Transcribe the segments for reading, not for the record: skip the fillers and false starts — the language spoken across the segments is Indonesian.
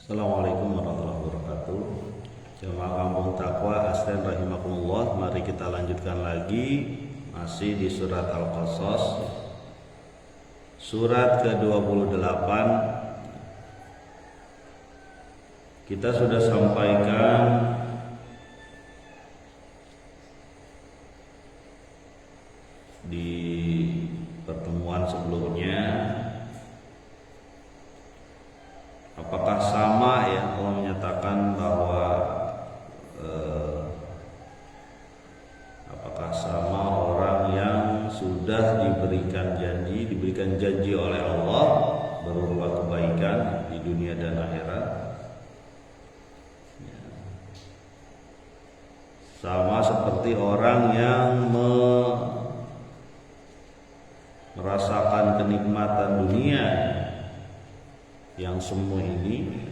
Assalamualaikum warahmatullahi wabarakatuh. Jemaah Kampung Taqwa Asren rahimakumullah. Mari kita lanjutkan lagi masih di surat Al-Qasas, surat ke-28. Kita sudah sampaikan di pertemuan sebelumnya, apakah sama ya Allah menyatakan bahwa apakah sama orang yang sudah diberikan janji oleh Allah berupa kebaikan di dunia dan akhirat, sama seperti orang yang merasakan kenikmatan dunia yang semu ini,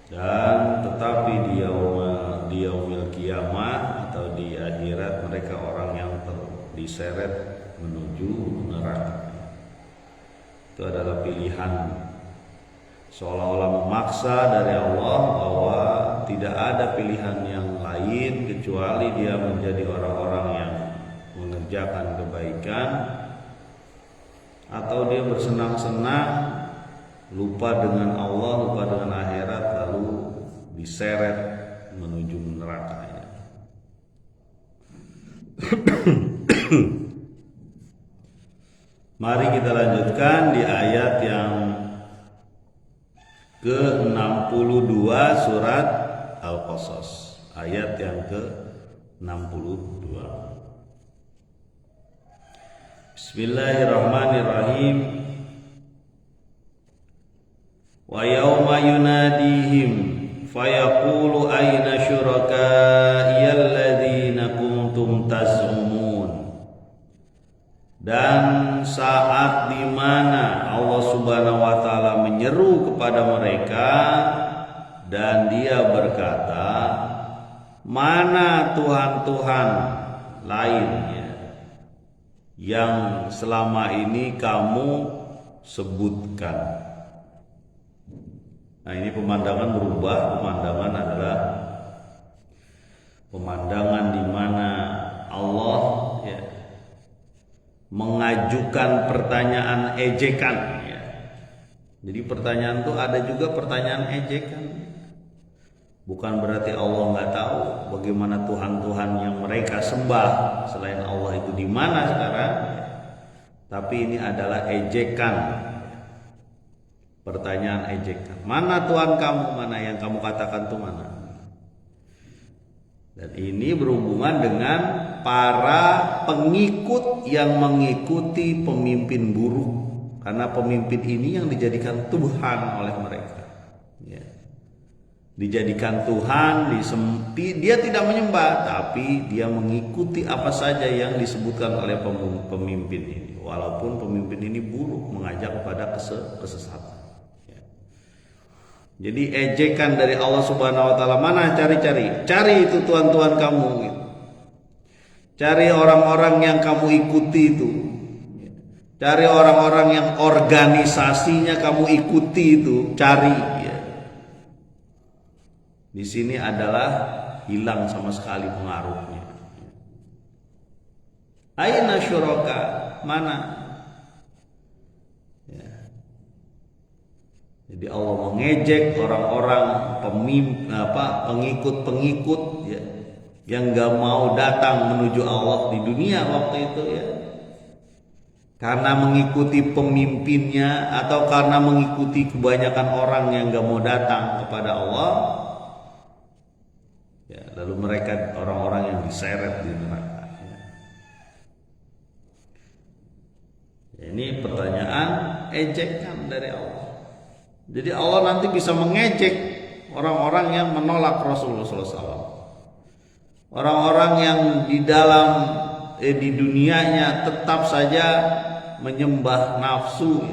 dan tetapi di yaumil kiamah atau di akhirat mereka orang yang diseret menuju neraka. Itu adalah pilihan, seolah-olah memaksa dari Allah bahwa tidak ada pilihan yang lain kecuali dia menjadi orang-orang yang mengerjakan kebaikan, atau dia bersenang-senang, lupa dengan Allah, lupa dengan akhirat, lalu diseret menuju neraka. Mari kita lanjutkan di ayat yang ke-62 surat Al-Qasas, ayat yang ke-62. Bismillahirrahmanirrahim. Wa yauma yunadihim fayaqulu aina syuraka'iyal ladzina kuntum taz'umun. Dan saat di mana Allah Subhanahu wa taala menyeru kepada mereka dan dia berkata, mana Tuhan-Tuhan lainnya yang selama ini kamu sebutkan. Nah, ini pemandangan berubah. Pemandangan adalah pemandangan di mana Allah mengajukan pertanyaan ejekan. Jadi pertanyaan itu ada juga pertanyaan ejekan. Bukan berarti Allah nggak tahu bagaimana Tuhan-Tuhan yang mereka sembah selain Allah itu di mana sekarang. Tapi ini adalah ejekan. Pertanyaan ejekan. Mana Tuhan kamu? Mana yang kamu katakan itu mana? Dan ini berhubungan dengan para pengikut yang mengikuti pemimpin buruk. Karena pemimpin ini yang dijadikan Tuhan oleh mereka. Dijadikan Tuhan, dia tidak menyembah, tapi dia mengikuti apa saja yang disebutkan oleh pemimpin ini, walaupun pemimpin ini buruk, mengajak kepada kesesatan. Jadi ejekan dari Allah Subhanahu wa taala, mana cari itu Tuhan kamu gitu. Cari orang-orang yang kamu ikuti itu. Cari orang-orang yang organisasinya kamu ikuti itu, cari. Di sini adalah hilang sama sekali pengaruhnya. Aina syuraka, mana? Jadi Allah mengejek orang-orang pengikut-pengikut yang gak mau datang menuju Allah di dunia waktu itu karena mengikuti pemimpinnya atau karena mengikuti kebanyakan orang yang gak mau datang kepada Allah. Lalu mereka orang-orang yang diseret di neraka. Ini pertanyaan ejekan dari Allah. Jadi Allah nanti bisa mengejek orang-orang yang menolak Rasulullah SAW. Orang-orang yang di dunianya tetap saja menyembah nafsu,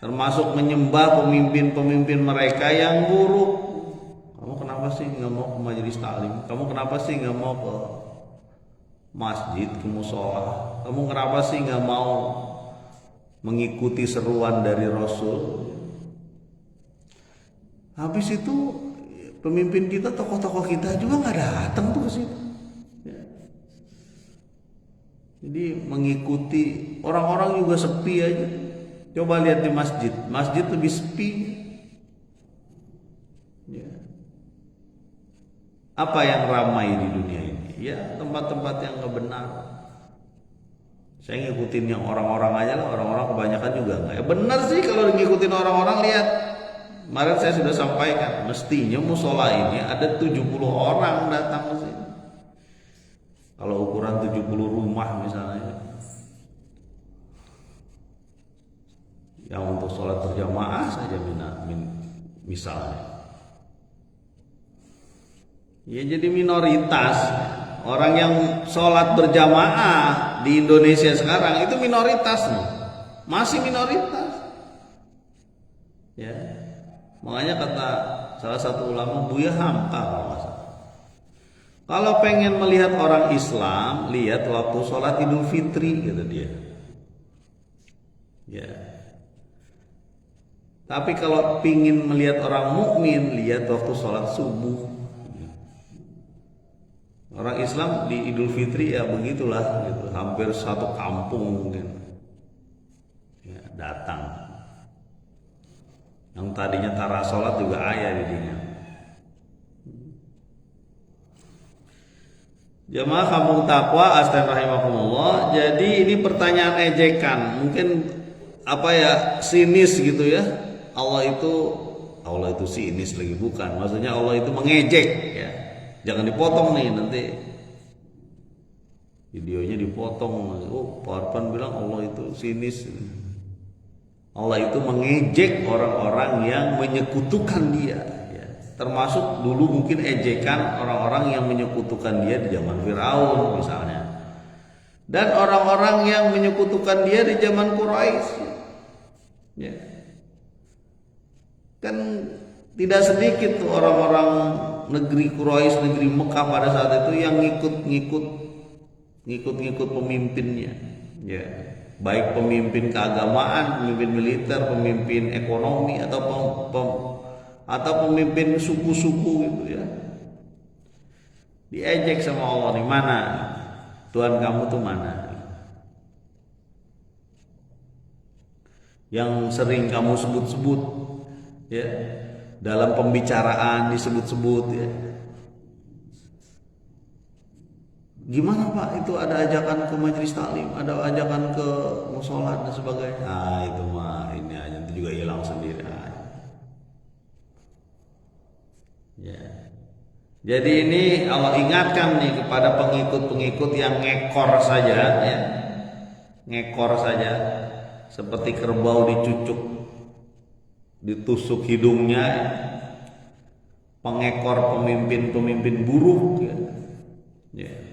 termasuk menyembah pemimpin-pemimpin mereka yang buruk. Kamu kenapa sih nggak mau ke majelis taklim? Kamu kenapa sih nggak mau ke masjid, ke musola? Kamu kenapa sih nggak mau mengikuti seruan dari Rasul. Habis itu pemimpin kita, tokoh-tokoh kita juga nggak datang tuh ke situ. Ya. Jadi mengikuti, orang-orang juga sepi aja. Coba lihat di masjid, masjid lebih sepi. Ya. Apa yang ramai di dunia ini? Ya tempat-tempat yang nggak benar. Saya ngikutin yang orang-orang aja lah, orang-orang kebanyakan juga nggak. Ya benar sih kalau ngikutin orang-orang, lihat. Kemarin saya sudah sampaikan, mestinya musola ini ada 70 orang datang ke sini. Kalau ukuran 70 rumah misalnya, yang untuk sholat berjamaah saja misalnya, ya jadi minoritas. Orang yang sholat berjamaah di Indonesia sekarang itu minoritas nih, masih minoritas. Ya, makanya kata salah satu ulama, Buya Hamka kalau nggak salah, kalau pengen melihat orang Islam, lihat waktu sholat Idul Fitri, gitu dia. Ya. Tapi kalau pingin melihat orang mukmin, lihat waktu sholat subuh. Orang Islam di Idul Fitri ya begitulah, gitu. Hampir satu kampung mungkin ya, datang. Yang tadinya tara sholat juga ayah di dinya. Jamaah kampung takwa astan rahimakumullah. Jadi ini pertanyaan ejekan, mungkin apa ya, sinis gitu ya. Allah itu sinis lagi, bukan. Maksudnya Allah itu mengejek ya. Jangan dipotong nih, nanti videonya dipotong. Oh, Pak Arfan bilang Allah itu sinis. Allah itu mengejek orang-orang yang menyekutukan dia ya. Termasuk dulu mungkin ejekan orang-orang yang menyekutukan dia di zaman Firaun misalnya, dan orang-orang yang menyekutukan dia di zaman Quraisy ya. Kan tidak sedikit tuh orang-orang negeri Quraisy, negeri Mekah pada saat itu yang ngikut pemimpinnya ya. Baik pemimpin keagamaan, pemimpin militer, pemimpin ekonomi, atau pemimpin suku-suku gitu ya. Diejek sama Allah, nih mana Tuhan kamu tuh mana? Yang sering kamu sebut-sebut ya, dalam pembicaraan disebut-sebut ya. Gimana Pak, itu ada ajakan ke majelis taklim, ada ajakan ke musola dan sebagainya. Nah itu mah ini aja, itu juga hilang sendiri ya. Jadi ini Allah ingatkan nih kepada pengikut-pengikut yang ngekor saja ya. Ngekor saja, seperti kerbau dicucuk, ditusuk hidungnya ya. Pengekor pemimpin-pemimpin buruk ya. Ya.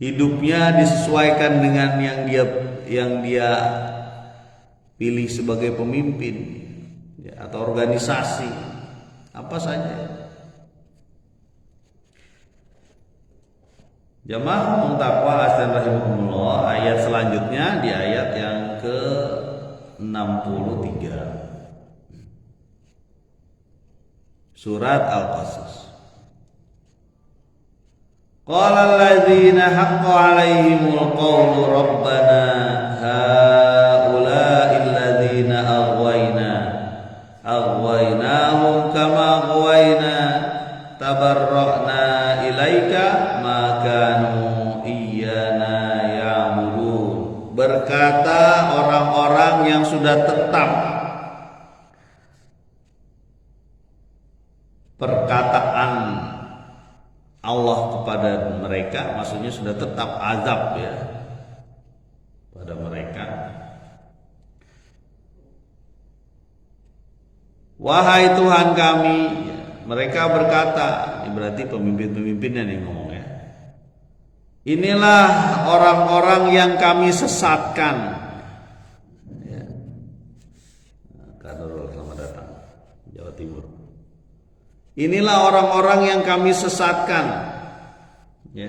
Hidupnya disesuaikan dengan yang dia pilih sebagai pemimpin ya, atau organisasi apa saja. Jamaah kampung takwa astan rahimakumullah, ayat selanjutnya di ayat yang ke-63 surat Al-Qasas. Qala alladzina haqqa 'alaihimul qawlu rabbana haula'il ladzina aghwaynahum kama aghwayna tabarra'na ilaika ma kanu iyyana ya'budun. Berkata orang-orang yang sudah tetap perkataan Allah kepada mereka, maksudnya sudah tetap azab ya pada mereka. Wahai Tuhan kami, ya, mereka berkata, ini berarti pemimpin-pemimpinnya nih ngomong ya. Inilah orang-orang yang kami sesatkan. Ya. Kader, selamat datang Jawa Timur. Inilah orang-orang yang kami sesatkan ya.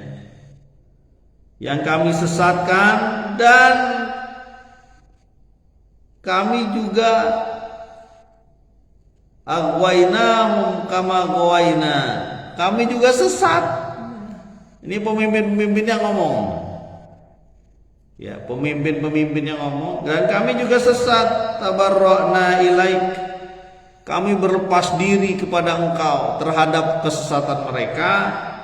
Yang kami sesatkan dan kami juga aghwainahum kama ghawaina, kami juga sesat. Ini pemimpin-pemimpin yang ngomong. Ya, pemimpin-pemimpin yang ngomong, dan kami juga sesat. Tabarra'na ilaik, kami berlepas diri kepada engkau terhadap kesesatan mereka.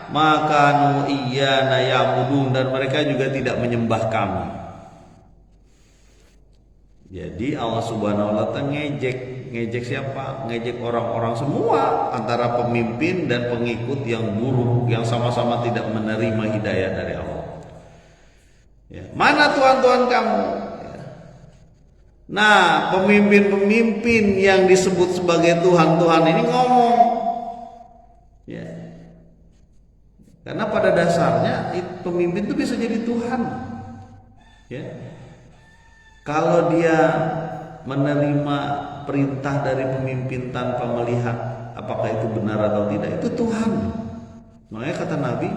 Maka nu iyyana ya'budun, dan mereka juga tidak menyembah kami. Jadi Allah Subhanahu wa taala ngejek siapa? Ngejek orang-orang semua, antara pemimpin dan pengikut yang buruk, yang sama-sama tidak menerima hidayah dari Allah. Ya, mana Tuhan-Tuhan kamu? Ya. Nah, pemimpin-pemimpin yang disebut sebagai Tuhan-Tuhan ini ngomong, ya. Karena pada dasarnya pemimpin itu bisa jadi Tuhan, ya. Kalau dia menerima perintah dari pemimpin tanpa melihat apakah itu benar atau tidak, itu Tuhan. Makanya kata Nabi,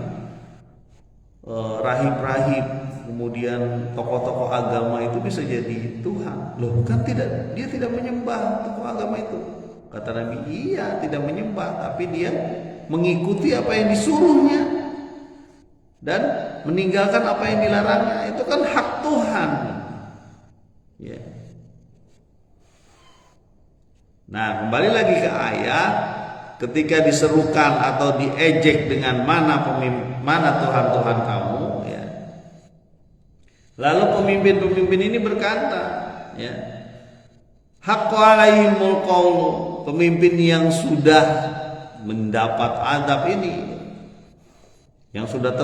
rahib-rahib, kemudian tokoh-tokoh agama itu bisa jadi Tuhan. Loh, bukan, tidak, dia tidak menyembah tokoh agama itu. Kata Nabi, iya, tidak menyembah, tapi dia mengikuti apa yang disuruhnya dan meninggalkan apa yang dilarangnya. Itu kan hak Tuhan. Ya. Nah, kembali lagi ke ayat, ketika diserukan atau diejek dengan mana Tuhan-Tuhan kamu, ya. Lalu pemimpin-pemimpin ini berkata, ya, haqqo alaihimul qaulu, pemimpin yang sudah mendapat azab ini, yang sudah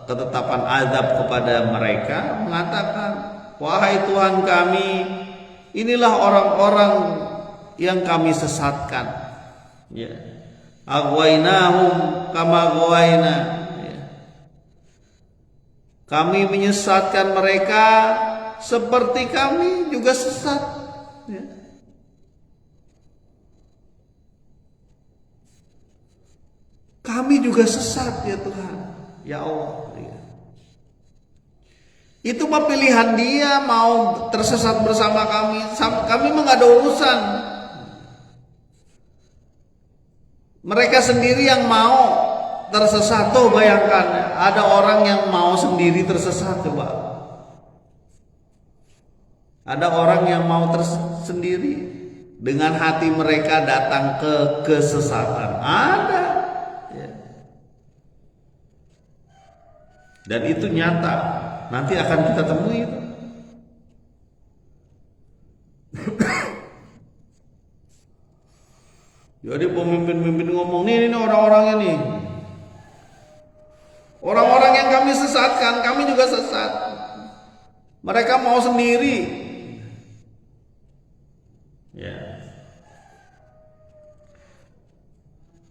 ketetapan azab kepada mereka, mengatakan, wahai Tuhan kami, inilah orang-orang yang kami sesatkan. Ya. Aghwainahum kama ghawaina. Ya. Kami menyesatkan mereka seperti kami juga sesat. Ya. Kami juga sesat ya Tuhan, ya Allah. Ya. Itu mah pilihan dia, mau tersesat bersama kami. Kami mah gak ada urusan. Mereka sendiri yang mau tersesat. Tuh bayangkan, ada orang yang mau sendiri tersesat, coba. Ada orang yang mau sendiri, dengan hati mereka datang ke kesesatan. Ada. Ya. Dan itu nyata. Nanti akan kita temui. Jadi pemimpin-pemimpin ngomong, ini orang-orangnya nih, orang-orang yang kami sesatkan, kami juga sesat. Mereka mau sendiri. Ya.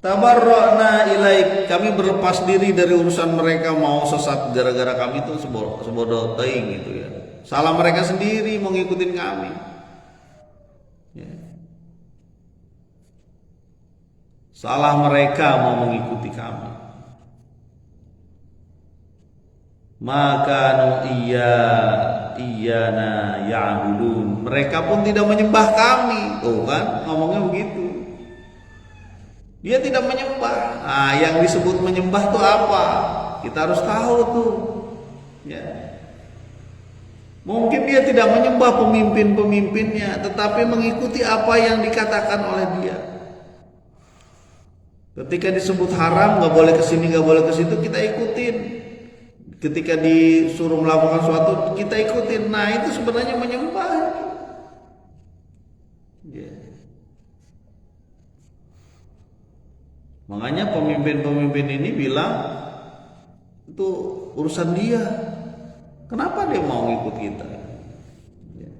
Tabarra'na ilaik, kami berlepas diri dari urusan mereka, mau sesat gara-gara kami itu sebodoh teing gitu ya. Salah mereka sendiri mau ngikutin kami. Ya. Salah mereka mau mengikuti kami. Maka nu iyana ya'budun, mereka pun tidak menyembah kami. Tuh kan ngomongnya begitu. Dia tidak menyembah. Nah, yang disebut menyembah itu apa? Kita harus tahu tuh. Ya. Mungkin dia tidak menyembah pemimpin-pemimpinnya, tetapi mengikuti apa yang dikatakan oleh dia. Ketika disebut haram, nggak boleh kesini, nggak boleh ke situ, kita ikutin. Ketika disuruh melakukan sesuatu, kita ikutin. Nah, itu sebenarnya menyembah. Ya. Makanya pemimpin-pemimpin ini bilang, itu urusan dia. Kenapa dia mau ngikut kita? Ya.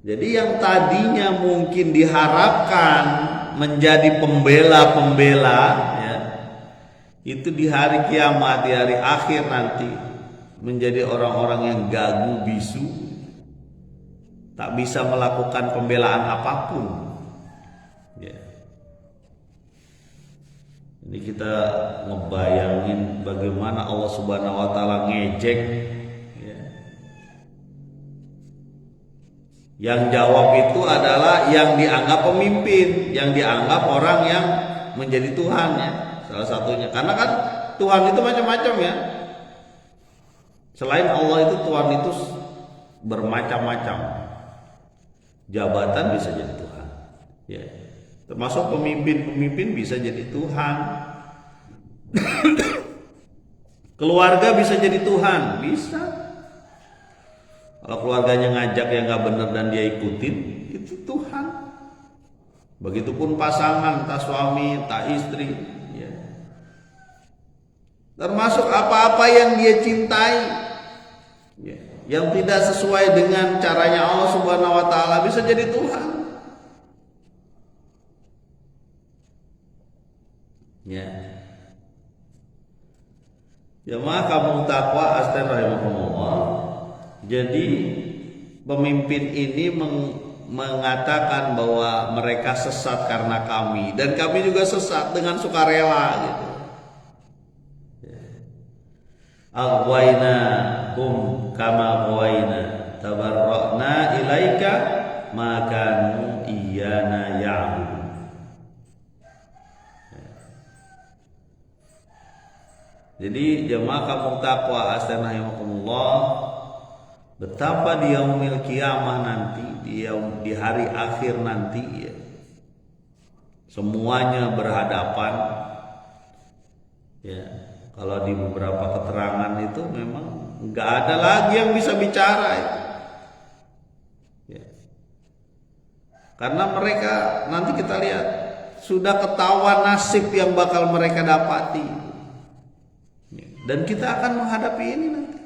Jadi yang tadinya mungkin diharapkan menjadi pembela-pembela, ya, itu di hari kiamat, di hari akhir nanti menjadi orang-orang yang gagu bisu, tak bisa melakukan pembelaan apapun. Ya. Ini kita ngebayangin bagaimana Allah Subhanahu wa taala ngejek, ya. Yang jawab itu adalah yang dianggap pemimpin, yang dianggap orang yang menjadi Tuhan ya, salah satunya. Karena kan Tuhan itu macam-macam ya. Selain Allah itu Tuhan itu bermacam-macam. Jabatan bisa jadi Tuhan. Ya. Termasuk pemimpin bisa jadi Tuhan. Keluarga bisa jadi Tuhan, bisa. Kalau keluarganya ngajak yang nggak benar dan dia ikutin, itu Tuhan. Begitupun pasangan, entah suami, entah istri. Ya. Termasuk apa-apa yang dia cintai, ya, yang tidak sesuai dengan caranya Allah Subhanahu Wa Taala bisa jadi Tuhan. Ya. Jamaah kampung takwa astan rahimahumullah. Jadi pemimpin ini mengatakan bahwa mereka sesat karena kami, dan kami juga sesat dengan sukarela gitu. Aghwayna kum kama aghwayna tabarra'na ilaika ma kanu iyana ya'budun. Jadi jemaah kampung takwa astagfirullahaladzim, betapa di yaumil kiamah nanti, di hari akhir nanti ya, semuanya berhadapan ya. Kalau di beberapa keterangan itu memang nggak ada lagi yang bisa bicara ya. Karena mereka nanti kita lihat sudah ketahuan nasib yang bakal mereka dapati ya. Dan kita akan menghadapi ini nanti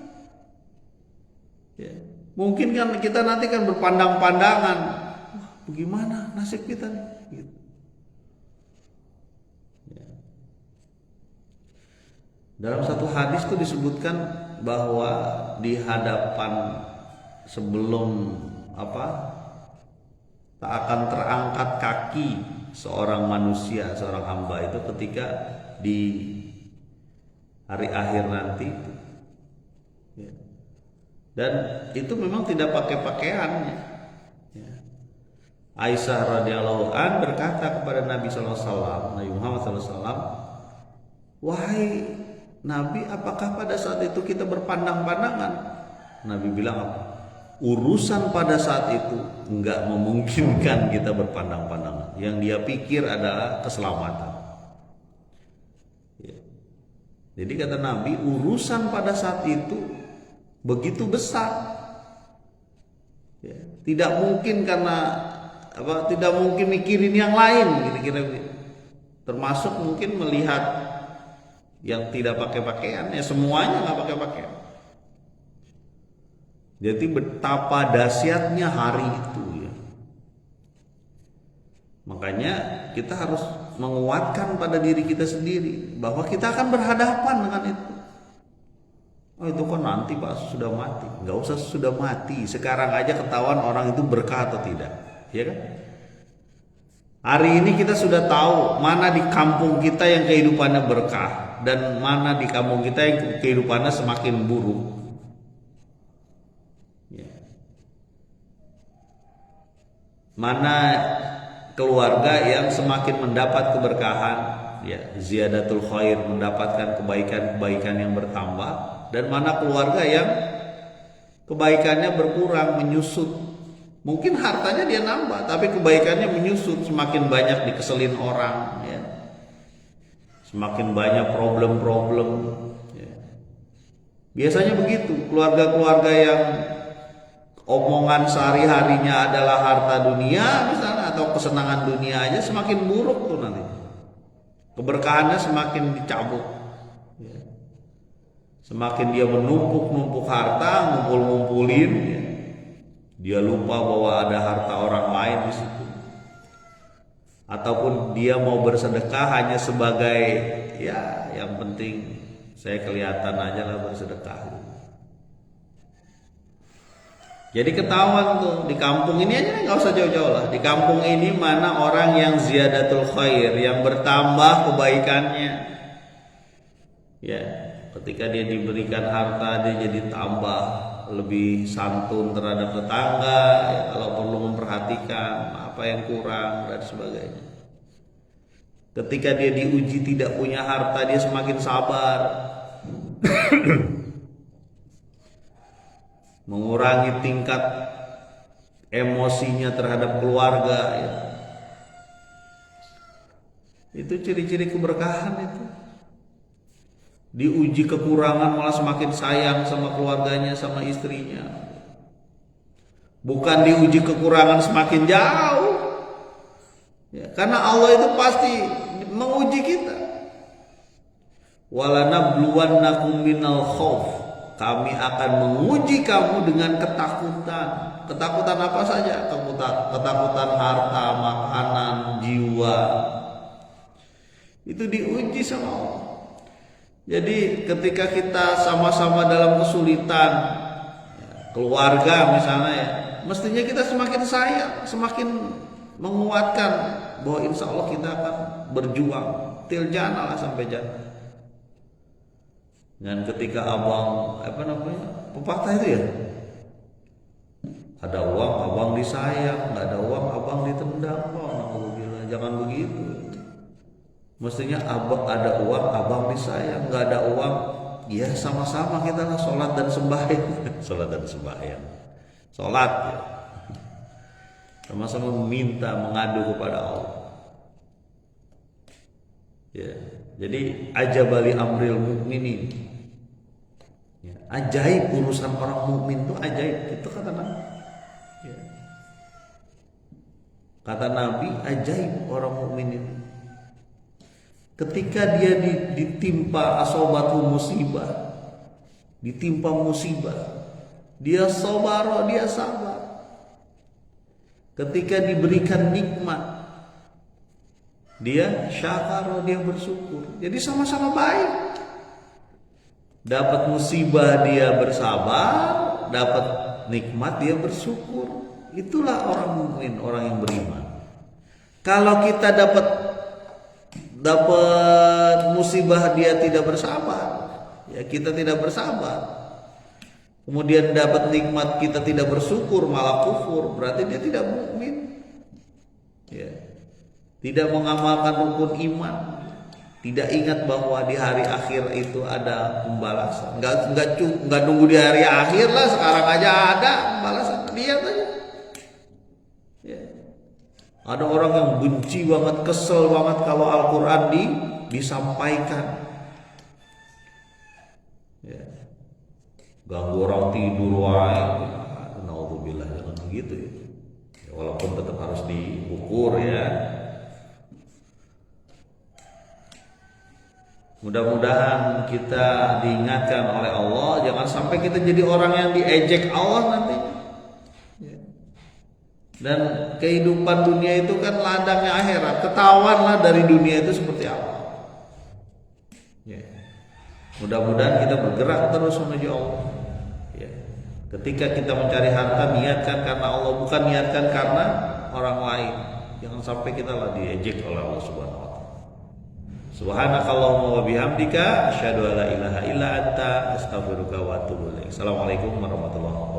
ya. Mungkin kan kita nanti kan berpandang-pandangan, wah bagaimana nasib kita nih gitu. Dalam satu hadis itu disebutkan bahwa di hadapan sebelum tak akan terangkat kaki seorang manusia, seorang hamba itu ketika di hari akhir nanti ya. Dan itu memang tidak pakai pakaiannya ya. Aisyah radhiyallahu an berkata kepada Nabi sallallahu alaihi wasallam, Nabi Muhammad sallallahu alaihi wasallam, wahai Nabi, apakah pada saat itu kita berpandang-pandangan? Nabi bilang apa? Urusan pada saat itu enggak memungkinkan kita berpandang-pandangan. Yang dia pikir adalah keselamatan ya. Jadi kata Nabi, urusan pada saat itu begitu besar ya. Tidak mungkin karena tidak mungkin mikirin yang lain kira-kira. Termasuk mungkin melihat yang tidak pakai pakaian ya, semuanya nggak pakai pakaian. Jadi betapa dahsyatnya hari itu ya. Makanya kita harus menguatkan pada diri kita sendiri bahwa kita akan berhadapan dengan itu. Oh itu kan nanti Pak sudah mati. Nggak usah sudah mati, sekarang aja ketahuan orang itu berkah atau tidak, ya kan? Hari ini kita sudah tahu mana di kampung kita yang kehidupannya berkah dan mana di kampung kita yang kehidupannya semakin buruk ya. Mana keluarga yang semakin mendapat keberkahan ya, ziyadatul khair, mendapatkan kebaikan-kebaikan yang bertambah, dan mana keluarga yang kebaikannya berkurang, menyusut. Mungkin hartanya dia nambah tapi kebaikannya menyusut, semakin banyak dikeselin orang ya. Semakin banyak problem-problem ya. Biasanya begitu, keluarga-keluarga yang omongan sehari-harinya adalah harta dunia misalnya, atau kesenangan dunia aja, semakin buruk tuh nanti. Keberkahannya semakin dicabut ya. Semakin dia menumpuk-numpuk harta, ngumpul-ngumpulin ya. Dia lupa bahwa ada harta orang lain di situ. Ataupun dia mau bersedekah hanya sebagai ya yang penting saya kelihatan aja lah bersedekah. Jadi ketahuan tuh di kampung ini aja, nggak usah jauh-jauh lah. Di kampung ini mana orang yang ziyadatul khair, yang bertambah kebaikannya. Ya, ketika dia diberikan harta dia jadi tambah lebih santun terhadap tetangga, ya, kalau perlu memperhatikan apa yang kurang dan sebagainya. Ketika dia diuji tidak punya harta, dia semakin sabar, mengurangi tingkat emosinya terhadap keluarga, ya. Itu ciri-ciri keberkahan itu. Diuji kekurangan malah semakin sayang sama keluarganya, sama istrinya. Bukan diuji kekurangan semakin jauh, ya, karena Allah itu pasti menguji kita. Walanabluwannakum minal khauf, kami akan menguji kamu dengan ketakutan. Ketakutan apa saja? Ketakutan harta, makanan, jiwa. Itu diuji sama Allah. Jadi ketika kita sama-sama dalam kesulitan, keluarga misalnya, ya, mestinya kita semakin sayang, semakin menguatkan bahwa insya Allah kita akan berjuang til jannah lah, sampai jannah. Dan ketika abang pepatah itu ya, ada uang abang disayang, nggak ada uang abang ditendang. Oh, jangan begitu. Mestinya ada uang abang disayang, nggak ada uang ya sama-sama kita lah sholat dan sembahyang. Sholat dan sembahyang, sholat ya, sama-sama meminta, mengadu kepada Allah, ya. Jadi ajabali amril mukminin, ya, ajaib urusan orang mukmin itu ajaib, itu kata Nabi, ya. Kata Nabi, ajaib orang mukmin itu. Ketika dia ditimpa asobatu musibah, ditimpa musibah, dia sabar, dia sabar. Ketika diberikan nikmat, dia syakar, dia bersyukur. Jadi sama-sama baik. Dapat musibah dia bersabar, dapat nikmat dia bersyukur. Itulah orang mukmin, orang yang beriman. Kalau kita dapat musibah dia tidak bersabar, ya kita tidak bersabar. Kemudian dapat nikmat kita tidak bersyukur, malah kufur, berarti dia tidak mukmin. Ya. Tidak mengamalkan rukun iman, tidak ingat bahwa di hari akhir itu ada pembalasan. Enggak nunggu di hari akhir lah, sekarang aja ada pembalasan. Lihat aja. Ya. Ada orang yang benci banget, kesel banget kalau Al-Quran disampaikan, ya. Ganggu orang tidur, naudzubillah, jangan begitu ya. Walaupun tetap harus diukur ya. Mudah-mudahan kita diingatkan oleh Allah, jangan sampai kita jadi orang yang diejek Allah nanti. Dan kehidupan dunia itu kan ladangnya akhirat. Ketahuanlah dari dunia itu seperti apa. Ya. Mudah-mudahan kita bergerak terus menuju Allah. Ya. Ketika kita mencari harta, niatkan karena Allah, bukan niatkan karena orang lain. Jangan sampai kita lah diejek oleh Allah Subhanahu wa taala. Subhanakallahumma wa bihamdika asyhadu an la ilaha illa anta astaghfiruka wa atubu ilaik. Assalamualaikum warahmatullahi wabarakatuh.